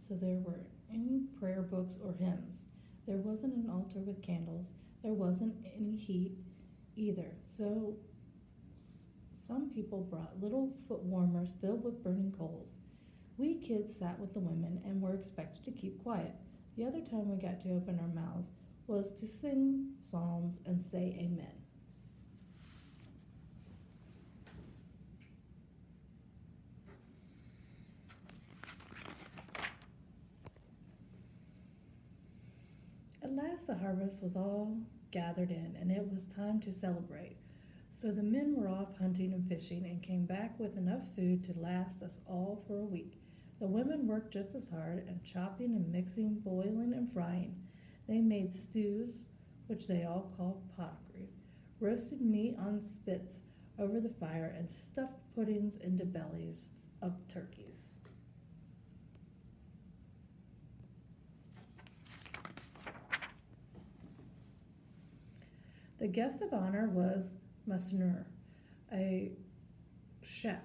so there were any prayer books or hymns. There wasn't an altar with candles. There wasn't any heat either. So some people brought little foot warmers filled with burning coals. We kids sat with the women and were expected to keep quiet. The other time we got to open our mouths was to sing psalms and say amen. At last the harvest was all gathered in, and it was time to celebrate. So the men were off hunting and fishing and came back with enough food to last us all for a week. The women worked just as hard and chopping and mixing, boiling and frying. They made stews, which they all called potteries, roasted meat on spits over the fire, and stuffed puddings into bellies of turkeys. The guest of honor was Massenur, a chef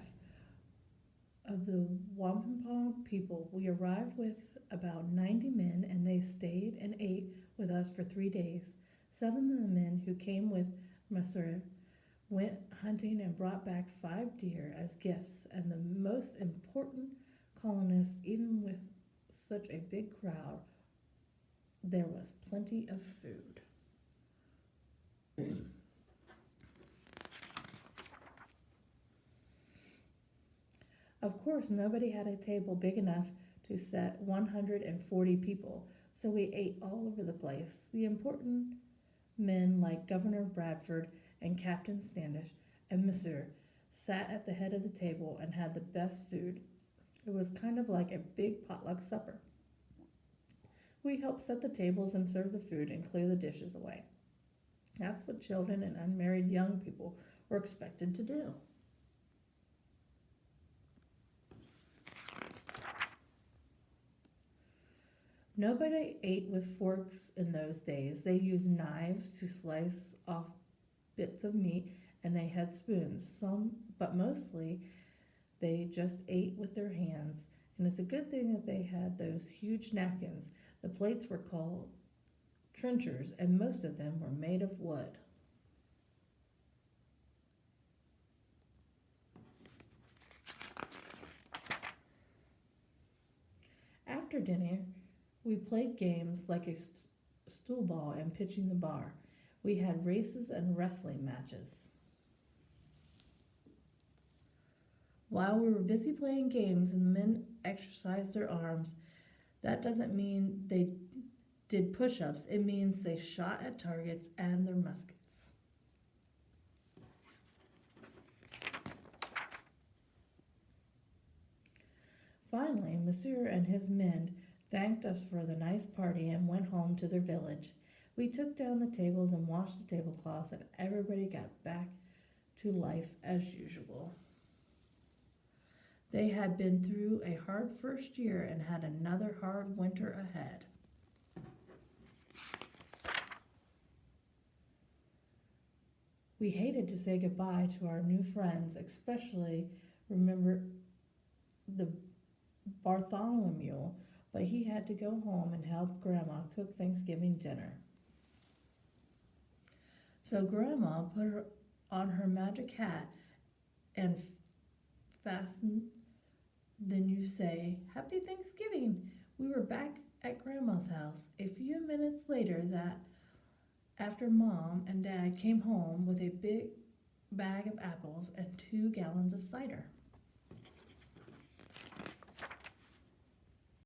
of the Wampum people. We arrived with about 90 men, and they stayed and ate with us for 3 days. 7 of the men who came with Masur went hunting and brought back 5 deer as gifts, and the most important colonists, even with such a big crowd, there was plenty of food. Of course, nobody had a table big enough to set 140 people, so we ate all over the place. The important men like Governor Bradford and Captain Standish and Monsieur sat at the head of the table and had the best food. It was kind of like a big potluck supper. We helped set the tables and serve the food and clear the dishes away. That's what children and unmarried young people were expected to do. Nobody ate with forks in those days. They used knives to slice off bits of meat, and they had spoons. But mostly they just ate with their hands. And it's a good thing that they had those huge napkins. The plates were called trenchers, and most of them were made of wood. After dinner, we played games like a stool ball and pitching the bar. We had races and wrestling matches. While we were busy playing games and the men exercised their arms, that doesn't mean they did push ups, it means they shot at targets and their muskets. Finally, Monsieur and his men thanked us for the nice party and went home to their village. We took down the tables and washed the tablecloths, and everybody got back to life as usual. They had been through a hard first year and had another hard winter ahead. We hated to say goodbye to our new friends, especially remember the Bartholomew, but he had to go home and help Grandma cook Thanksgiving dinner. So Grandma put on her magic hat and fastened. Then you say, Happy Thanksgiving. We were back at Grandma's house a few minutes later that after Mom and Dad came home with a big bag of apples and 2 gallons of cider.